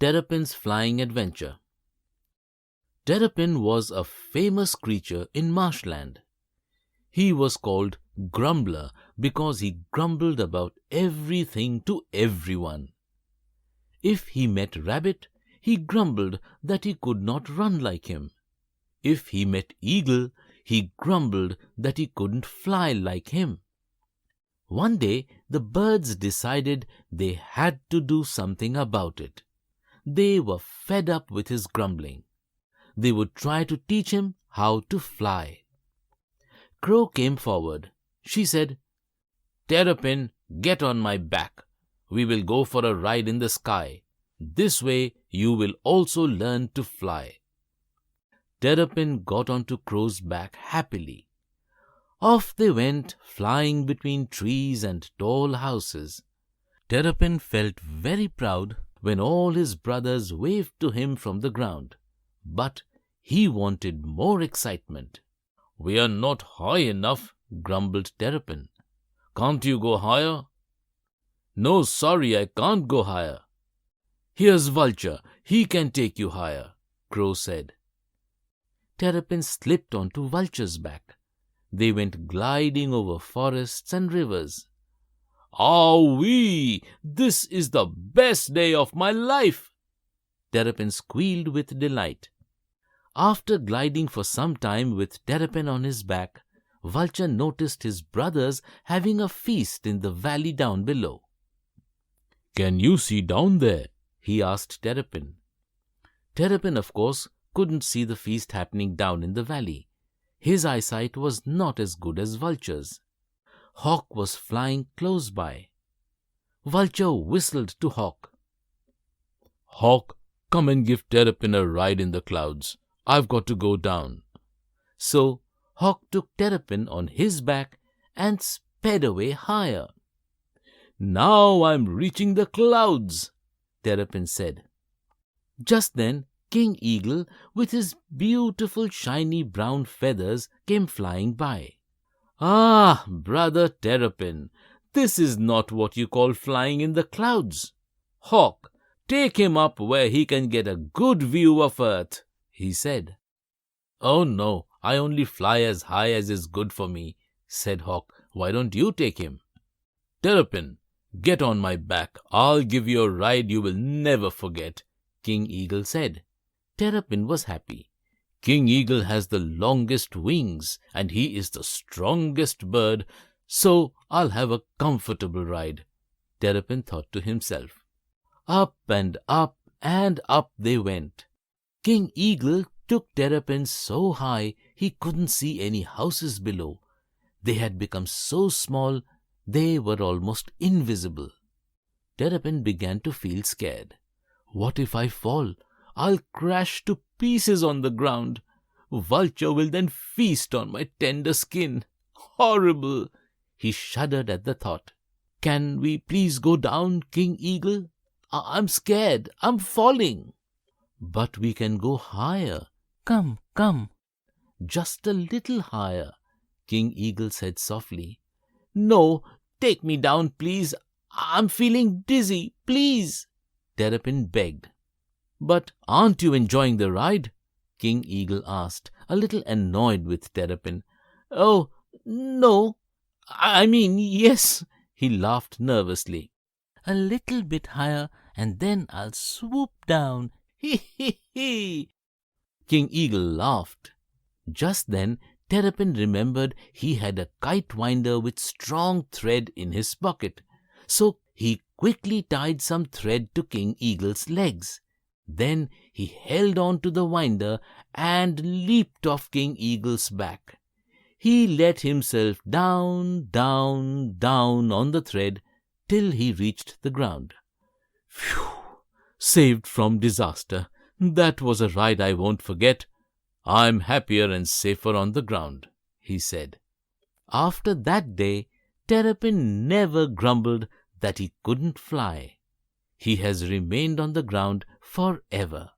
Terrapin's Flying Adventure. Terrapin was a famous creature in marshland. He was called Grumbler because he grumbled about everything to everyone. If he met Rabbit, he grumbled that he could not run like him. If he met Eagle, he grumbled that he couldn't fly like him. One day, the birds decided they had to do something about it. They were fed up with his grumbling. They would try to teach him how to fly. Crow came forward. She said, "Terrapin, get on my back. We will go for a ride in the sky. This way you will also learn to fly." Terrapin got onto Crow's back happily. Off they went, flying between trees and tall houses. Terrapin felt very proud when all his brothers waved to him from the ground. But he wanted more excitement. "We are not high enough," grumbled Terrapin. "Can't you go higher?" "No, sorry, I can't go higher." "Here's Vulture, he can take you higher," Crow said. Terrapin slipped onto Vulture's back. They went gliding over forests and rivers. "Ow-wee! This is the best day of my life!" Terrapin squealed with delight. After gliding for some time with Terrapin on his back, Vulture noticed his brothers having a feast in the valley down below. "Can you see down there?" he asked Terrapin. Terrapin, of course, couldn't see the feast happening down in the valley. His eyesight was not as good as Vulture's. Hawk was flying close by. Vulture whistled to Hawk. "Hawk, come and give Terrapin a ride in the clouds. I've got to go down." So Hawk took Terrapin on his back and sped away higher. "Now I'm reaching the clouds," Terrapin said. Just then King Eagle, with his beautiful shiny brown feathers, came flying by. "Ah, brother Terrapin, this is not what you call flying in the clouds. Hawk, take him up where he can get a good view of Earth," he said. "Oh no, I only fly as high as is good for me," said Hawk. "Why don't you take him?" "Terrapin, get on my back. I'll give you a ride you will never forget," King Eagle said. Terrapin was happy. King Eagle has the longest wings and he is the strongest bird, so I'll have a comfortable ride, Terrapin thought to himself. Up and up and up they went. King Eagle took Terrapin so high he couldn't see any houses below. They had become so small they were almost invisible. Terrapin began to feel scared. "What if I fall? I'll crash to pieces on the ground. Vulture will then feast on my tender skin. Horrible!" He shuddered at the thought. "Can we please go down, King Eagle? I'm scared. I'm falling." "But we can go higher. Come, come." "Just a little higher," King Eagle said softly. "No, take me down, please. I'm feeling dizzy, please," Terrapin begged. "But aren't you enjoying the ride?" King Eagle asked, a little annoyed with Terrapin. "Oh, no. I mean, yes," he laughed nervously. "A little bit higher, and then I'll swoop down. Hee hee hee." King Eagle laughed. Just then, Terrapin remembered he had a kite winder with strong thread in his pocket. So he quickly tied some thread to King Eagle's legs. Then he held on to the winder and leaped off King Eagle's back. He let himself down, down, down on the thread till he reached the ground. "Phew! Saved from disaster. That was a ride I won't forget. I'm happier and safer on the ground," he said. After that day, Terrapin never grumbled that he couldn't fly. He has remained on the ground forever.